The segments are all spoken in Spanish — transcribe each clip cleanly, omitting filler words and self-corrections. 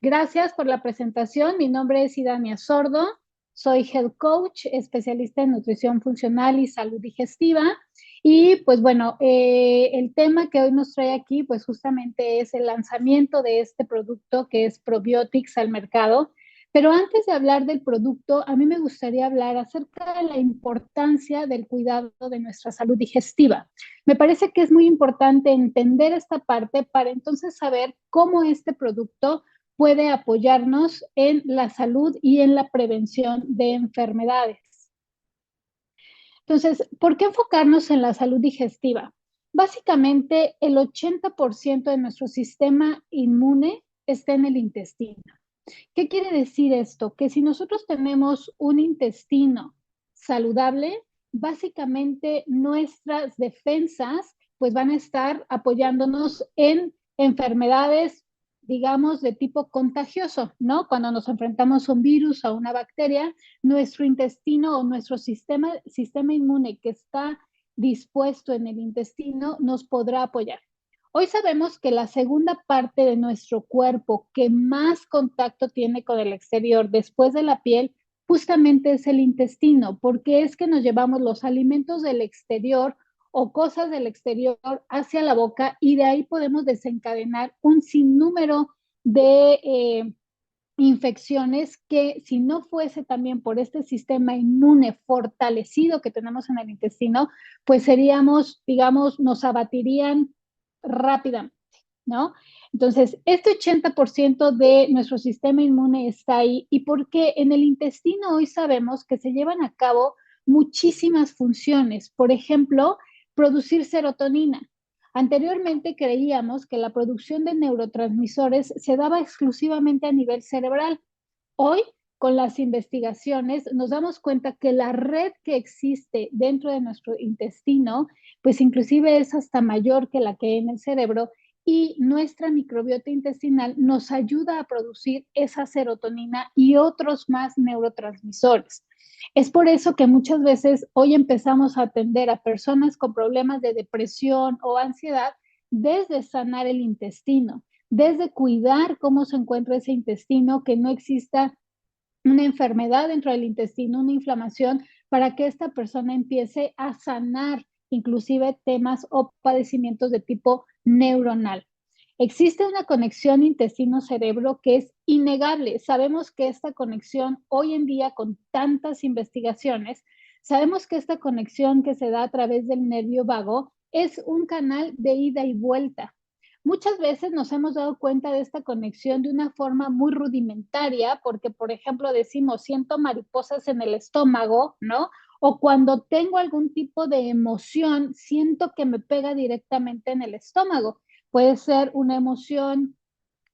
Gracias por la presentación. Mi nombre es Idania Sordo. Soy Health Coach, especialista en nutrición funcional y salud digestiva. Y pues bueno, el tema que hoy nos trae aquí, pues justamente es el lanzamiento de este producto que es Probiotics al mercado. Pero antes de hablar del producto, a mí me gustaría hablar acerca de la importancia del cuidado de nuestra salud digestiva. Me parece que es muy importante entender esta parte para entonces saber cómo este producto puede apoyarnos en la salud y en la prevención de enfermedades. Entonces, ¿por qué enfocarnos en la salud digestiva? Básicamente, el 80% de nuestro sistema inmune está en el intestino. ¿Qué quiere decir esto? Que si nosotros tenemos un intestino saludable, básicamente nuestras defensas pues van a estar apoyándonos en enfermedades, digamos, de tipo contagioso, ¿no? Cuando nos enfrentamos a un virus o a una bacteria, nuestro intestino o nuestro sistema inmune que está dispuesto en el intestino nos podrá apoyar. Hoy sabemos que la segunda parte de nuestro cuerpo que más contacto tiene con el exterior después de la piel justamente es el intestino, porque es que nos llevamos los alimentos del exterior o cosas del exterior hacia la boca y de ahí podemos desencadenar un sinnúmero de infecciones que si no fuese también por este sistema inmune fortalecido que tenemos en el intestino, pues seríamos, digamos, nos abatirían rápidamente, ¿no? Entonces, este 80% de nuestro sistema inmune está ahí y porque en el intestino hoy sabemos que se llevan a cabo muchísimas funciones. Por ejemplo, producir serotonina. Anteriormente creíamos que la producción de neurotransmisores se daba exclusivamente a nivel cerebral. Hoy, con las investigaciones, nos damos cuenta que la red que existe dentro de nuestro intestino, pues inclusive es hasta mayor que la que hay en el cerebro y nuestra microbiota intestinal nos ayuda a producir esa serotonina y otros más neurotransmisores. Es por eso que muchas veces hoy empezamos a atender a personas con problemas de depresión o ansiedad desde sanar el intestino, desde cuidar cómo se encuentra ese intestino, que no exista una enfermedad dentro del intestino, una inflamación, para que esta persona empiece a sanar inclusive temas o padecimientos de tipo neuronal. Existe una conexión intestino-cerebro que es innegable. Sabemos que esta conexión hoy en día con tantas investigaciones, sabemos que esta conexión que se da a través del nervio vago es un canal de ida y vuelta. Muchas veces nos hemos dado cuenta de esta conexión de una forma muy rudimentaria, porque, por ejemplo, decimos, siento mariposas en el estómago, ¿no? O cuando tengo algún tipo de emoción, siento que me pega directamente en el estómago. Puede ser una emoción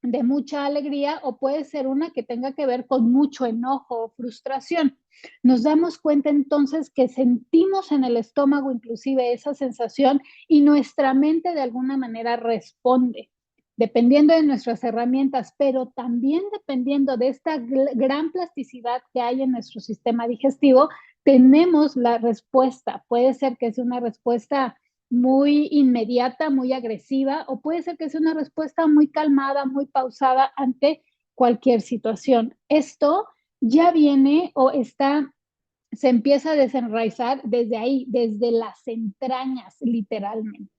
de mucha alegría o puede ser una que tenga que ver con mucho enojo o frustración. Nos damos cuenta entonces que sentimos en el estómago inclusive esa sensación y nuestra mente de alguna manera responde, dependiendo de nuestras herramientas, pero también dependiendo de esta gran plasticidad que hay en nuestro sistema digestivo, tenemos la respuesta. Puede ser que sea una respuesta muy inmediata, muy agresiva, o puede ser que sea una respuesta muy calmada, muy pausada ante cualquier situación. Esto ya viene o está, se empieza a desenraizar desde ahí, desde las entrañas, literalmente.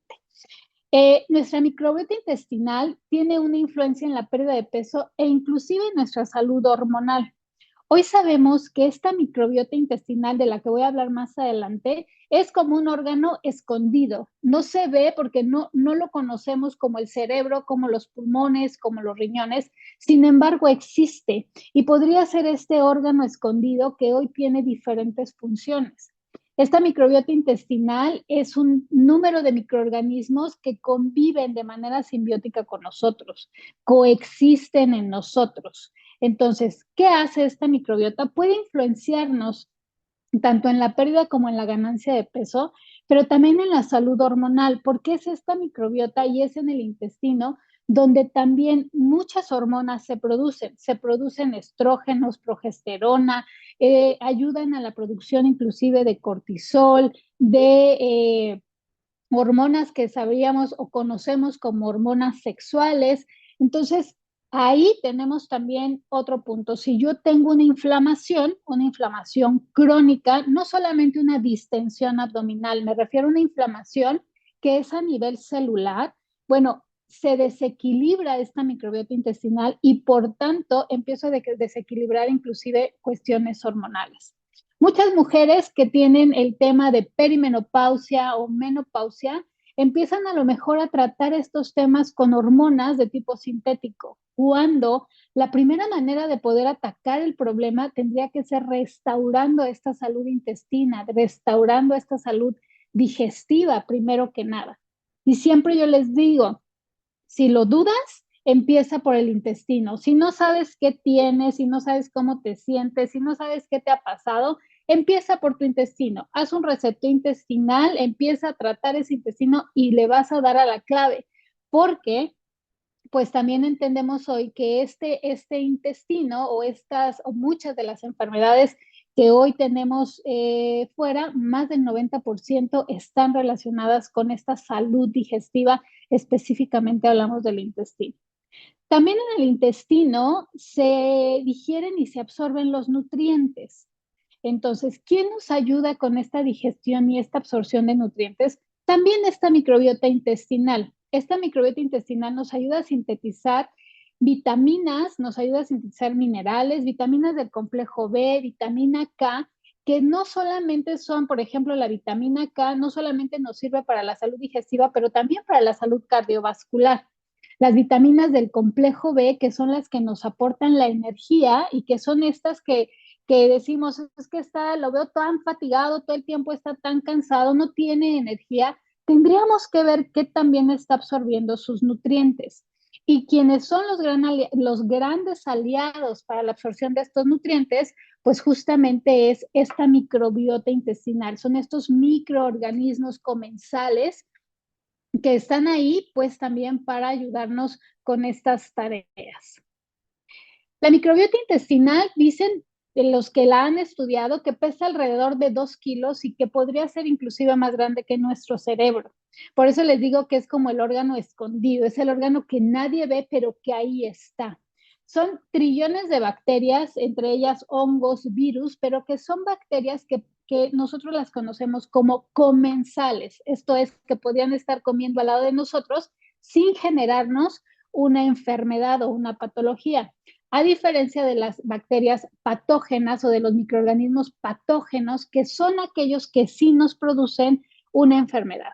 Nuestra microbiota intestinal tiene una influencia en la pérdida de peso e inclusive en nuestra salud hormonal. Hoy sabemos que esta microbiota intestinal de la que voy a hablar más adelante es como un órgano escondido. No se ve porque no lo conocemos como el cerebro, como los pulmones, como los riñones. Sin embargo, existe y podría ser este órgano escondido que hoy tiene diferentes funciones. Esta microbiota intestinal es un número de microorganismos que conviven de manera simbiótica con nosotros, coexisten en nosotros. Entonces, ¿qué hace esta microbiota? Puede influenciarnos tanto en la pérdida como en la ganancia de peso, pero también en la salud hormonal, porque es esta microbiota y es en el intestino donde también muchas hormonas se producen estrógenos, progesterona, ayudan a la producción inclusive de cortisol, de hormonas que sabíamos o conocemos como hormonas sexuales. Entonces, Ahí tenemos también otro punto. Si yo tengo una inflamación crónica, no solamente una distensión abdominal, me refiero a una inflamación que es a nivel celular, bueno, se desequilibra esta microbiota intestinal y por tanto empiezo a desequilibrar inclusive cuestiones hormonales. Muchas mujeres que tienen el tema de perimenopausia o menopausia empiezan a lo mejor a tratar estos temas con hormonas de tipo sintético, cuando la primera manera de poder atacar el problema tendría que ser restaurando esta salud intestina, restaurando esta salud digestiva primero que nada. Y siempre yo les digo, si lo dudas, empieza por el intestino. Si no sabes qué tienes, si no sabes cómo te sientes, si no sabes qué te ha pasado, empieza por tu intestino. Haz un reseteo intestinal, empieza a tratar ese intestino y le vas a dar a la clave. Porque pues también entendemos hoy que este intestino o muchas de las enfermedades que hoy tenemos fuera, más del 90% están relacionadas con esta salud digestiva, específicamente hablamos del intestino. También en el intestino se digieren y se absorben los nutrientes. Entonces, ¿quién nos ayuda con esta digestión y esta absorción de nutrientes? También esta microbiota intestinal. Esta microbiota intestinal nos ayuda a sintetizar vitaminas, nos ayuda a sintetizar minerales, vitaminas del complejo B, vitamina K, que no solamente son, por ejemplo, la vitamina K, no solamente nos sirve para la salud digestiva, pero también para la salud cardiovascular. Las vitaminas del complejo B, que son las que nos aportan la energía y que son estas que decimos, es que lo veo tan fatigado, todo el tiempo está tan cansado, no tiene energía, tendríamos que ver qué también está absorbiendo sus nutrientes. Y quienes son los grandes aliados para la absorción de estos nutrientes, pues justamente es esta microbiota intestinal, son estos microorganismos comensales que están ahí, pues también para ayudarnos con estas tareas. La microbiota intestinal, dicen los que la han estudiado, que pesa alrededor de 2 kilos y que podría ser inclusive más grande que nuestro cerebro. Por eso les digo que es como el órgano escondido, es el órgano que nadie ve, pero que ahí está. Son trillones de bacterias, entre ellas hongos, virus, pero que son bacterias que nosotros las conocemos como comensales. Esto es, que podrían estar comiendo al lado de nosotros sin generarnos una enfermedad o una patología. A diferencia de las bacterias patógenas o de los microorganismos patógenos, que son aquellos que sí nos producen una enfermedad.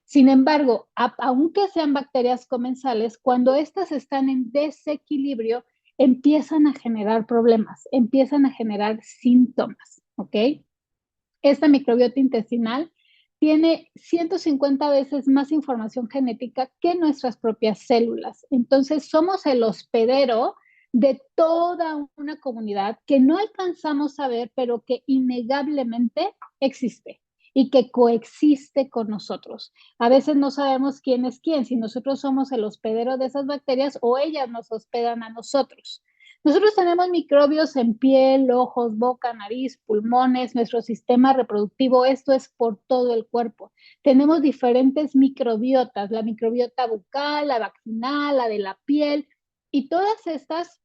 Sin embargo, aunque sean bacterias comensales, cuando estas están en desequilibrio, empiezan a generar problemas, empiezan a generar síntomas, ¿ok? Esta microbiota intestinal tiene 150 veces más información genética que nuestras propias células. Entonces, somos el hospedero de toda una comunidad que no alcanzamos a ver, pero que innegablemente existe y que coexiste con nosotros. A veces no sabemos quién es quién, si nosotros somos el hospedero de esas bacterias o ellas nos hospedan a nosotros. Nosotros tenemos microbios en piel, ojos, boca, nariz, pulmones, nuestro sistema reproductivo, esto es por todo el cuerpo. Tenemos diferentes microbiotas, la microbiota bucal, la vaginal, la de la piel, y todas estas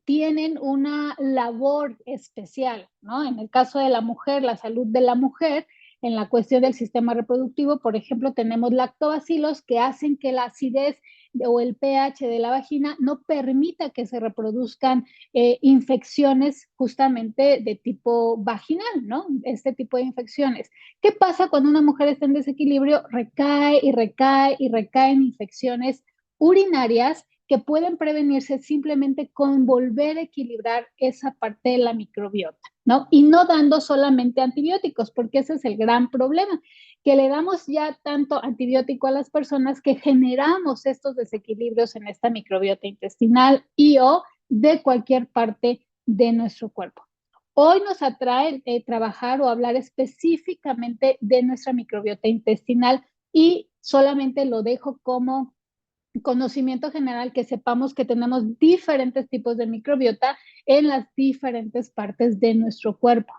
tienen una labor especial, ¿no? En el caso de la mujer, la salud de la mujer, en la cuestión del sistema reproductivo, por ejemplo, tenemos lactobacilos que hacen que la acidez o el pH de la vagina no permita que se reproduzcan infecciones justamente de tipo vaginal, ¿no? Este tipo de infecciones. ¿Qué pasa cuando una mujer está en desequilibrio? Recae y recae y recaen infecciones urinarias que pueden prevenirse simplemente con volver a equilibrar esa parte de la microbiota, ¿no? Y no dando solamente antibióticos, porque ese es el gran problema, que le damos ya tanto antibiótico a las personas que generamos estos desequilibrios en esta microbiota intestinal y o de cualquier parte de nuestro cuerpo. Hoy nos atrae trabajar o hablar específicamente de nuestra microbiota intestinal y solamente lo dejo como conocimiento general, que sepamos que tenemos diferentes tipos de microbiota en las diferentes partes de nuestro cuerpo.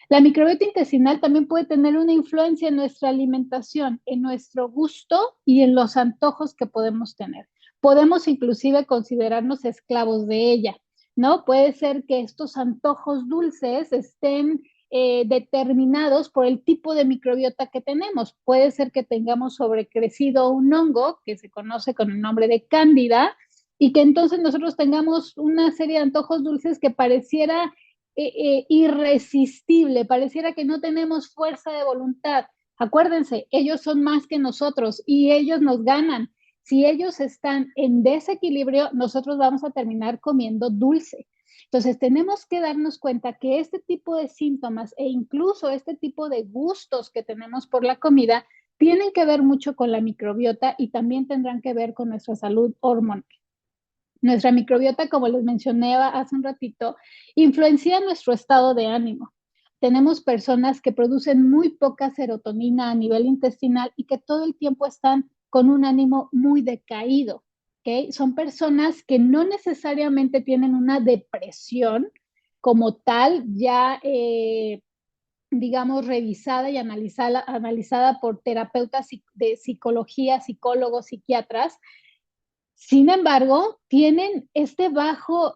La microbiota intestinal también puede tener una influencia en nuestra alimentación, en nuestro gusto y en los antojos que podemos tener. podemos inclusive considerarnos esclavos de ella, ¿no? Puede ser que estos antojos dulces estén determinados por el tipo de microbiota que tenemos. Puede ser que tengamos sobrecrecido un hongo que se conoce con el nombre de cándida y que entonces nosotros tengamos una serie de antojos dulces que pareciera irresistible, pareciera que no tenemos fuerza de voluntad. Acuérdense, ellos son más que nosotros y ellos nos ganan. Si ellos están en desequilibrio, nosotros vamos a terminar comiendo dulce. Entonces, tenemos que darnos cuenta que este tipo de síntomas e incluso este tipo de gustos que tenemos por la comida tienen que ver mucho con la microbiota y también tendrán que ver con nuestra salud hormonal. Nuestra microbiota, como les mencioné hace un ratito, influencia nuestro estado de ánimo. Tenemos personas que producen muy poca serotonina a nivel intestinal y que todo el tiempo están con un ánimo muy decaído. ¿Okay? Son personas que no necesariamente tienen una depresión como tal, ya digamos, revisada y analizada por terapeutas de psicología, psicólogos, psiquiatras. Sin embargo, tienen este bajo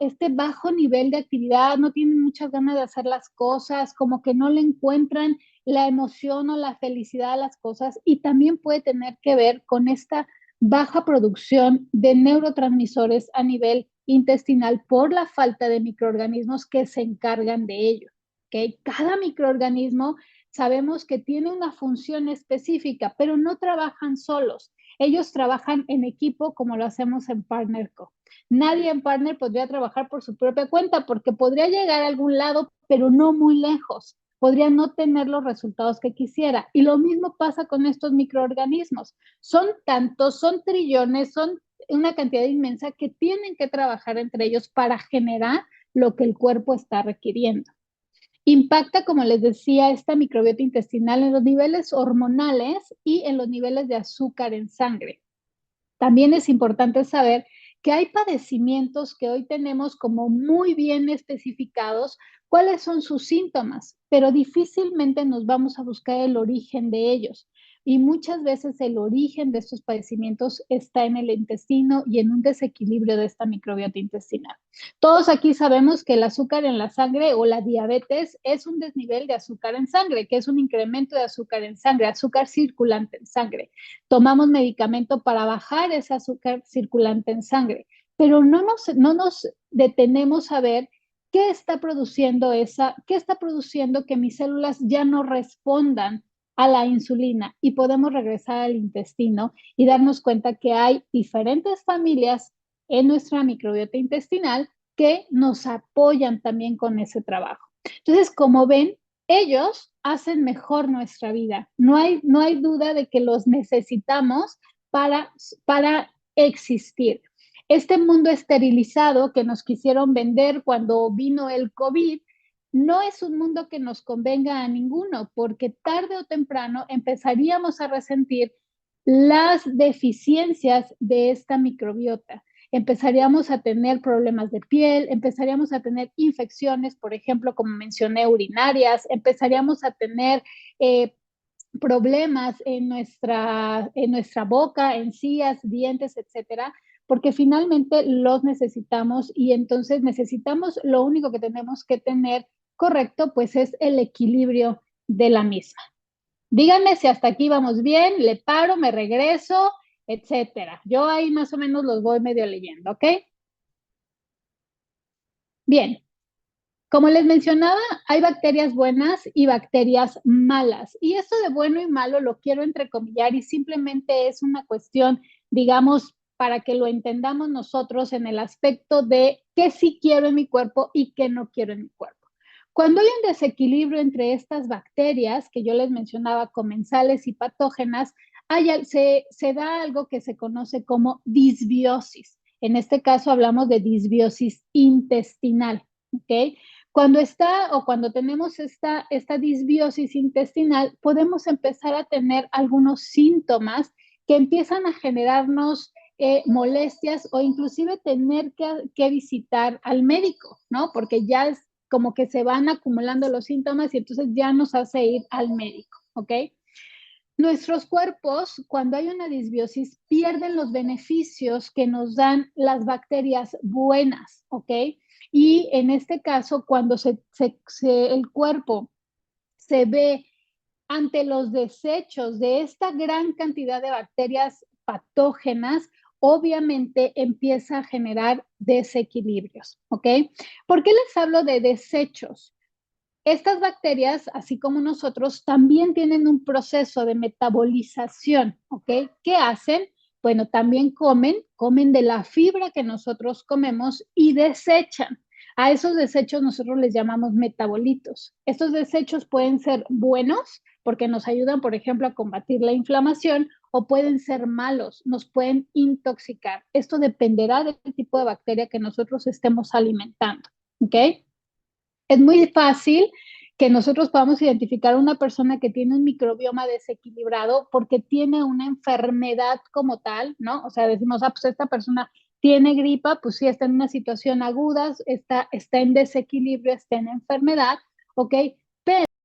nivel de actividad, no tienen muchas ganas de hacer las cosas, como que no le encuentran la emoción o la felicidad a las cosas, y también puede tener que ver con esta baja producción de neurotransmisores a nivel intestinal por la falta de microorganismos que se encargan de ello. ¿Okay? Cada microorganismo sabemos que tiene una función específica, pero no trabajan solos. Ellos trabajan en equipo como lo hacemos en PartnerCo. Nadie en Partner podría trabajar por su propia cuenta porque podría llegar a algún lado, pero no muy lejos. Podría no tener los resultados que quisiera. Y lo mismo pasa con estos microorganismos. Son tantos, son trillones, son una cantidad inmensa que tienen que trabajar entre ellos para generar lo que el cuerpo está requiriendo. Impacta, como les decía, esta microbiota intestinal en los niveles hormonales y en los niveles de azúcar en sangre. También es importante saber que hay padecimientos que hoy tenemos como muy bien especificados cuáles son sus síntomas, pero difícilmente nos vamos a buscar el origen de ellos. Y muchas veces el origen de estos padecimientos está en el intestino y en un desequilibrio de esta microbiota intestinal. Todos aquí sabemos que el azúcar en la sangre o la diabetes es un desnivel de azúcar en sangre, que es un incremento de azúcar en sangre, azúcar circulante en sangre. Tomamos medicamento para bajar ese azúcar circulante en sangre, pero no nos detenemos a ver qué está produciendo que mis células ya no respondan a la insulina y podemos regresar al intestino y darnos cuenta que hay diferentes familias en nuestra microbiota intestinal que nos apoyan también con ese trabajo. Entonces, como ven, ellos hacen mejor nuestra vida. No hay duda de que los necesitamos para existir. Este mundo esterilizado que nos quisieron vender cuando vino el COVID, no es un mundo que nos convenga a ninguno, porque tarde o temprano empezaríamos a resentir las deficiencias de esta microbiota. Empezaríamos a tener problemas de piel, empezaríamos a tener infecciones, por ejemplo, como mencioné, urinarias, empezaríamos a tener problemas en nuestra boca, encías, dientes, etcétera, porque finalmente los necesitamos y entonces necesitamos, lo único que tenemos que tener correcto, pues es el equilibrio de la misma. Díganme si hasta aquí vamos bien, le paro, me regreso, etcétera. Yo ahí más o menos los voy medio leyendo, ¿ok? Bien, como les mencionaba, hay bacterias buenas y bacterias malas. Y esto de bueno y malo lo quiero entrecomillar y simplemente es una cuestión, digamos, para que lo entendamos nosotros en el aspecto de qué sí quiero en mi cuerpo y qué no quiero en mi cuerpo. Cuando hay un desequilibrio entre estas bacterias que yo les mencionaba, comensales y patógenas, se da algo que se conoce como disbiosis. En este caso hablamos de disbiosis intestinal, ¿ok? Cuando tenemos esta disbiosis intestinal, podemos empezar a tener algunos síntomas que empiezan a generarnos molestias o inclusive tener que visitar al médico, ¿no? Porque ya es como que se van acumulando los síntomas y entonces ya nos hace ir al médico, ¿ok? Nuestros cuerpos, cuando hay una disbiosis, pierden los beneficios que nos dan las bacterias buenas, ¿ok? Y en este caso, cuando el cuerpo se ve ante los desechos de esta gran cantidad de bacterias patógenas, obviamente empieza a generar desequilibrios, ¿ok? ¿Por qué les hablo de desechos? Estas bacterias, así como nosotros, también tienen un proceso de metabolización, ¿ok? ¿Qué hacen? Bueno, también comen de la fibra que nosotros comemos y desechan. A esos desechos nosotros les llamamos metabolitos. Estos desechos pueden ser buenos porque nos ayudan, por ejemplo, a combatir la inflamación o pueden ser malos, nos pueden intoxicar. Esto dependerá del tipo de bacteria que nosotros estemos alimentando, ¿ok? Es muy fácil que nosotros podamos identificar a una persona que tiene un microbioma desequilibrado porque tiene una enfermedad como tal, ¿no? O sea, decimos, pues esta persona tiene gripa, pues sí, está en una situación aguda, está en desequilibrio, está en enfermedad, ¿ok?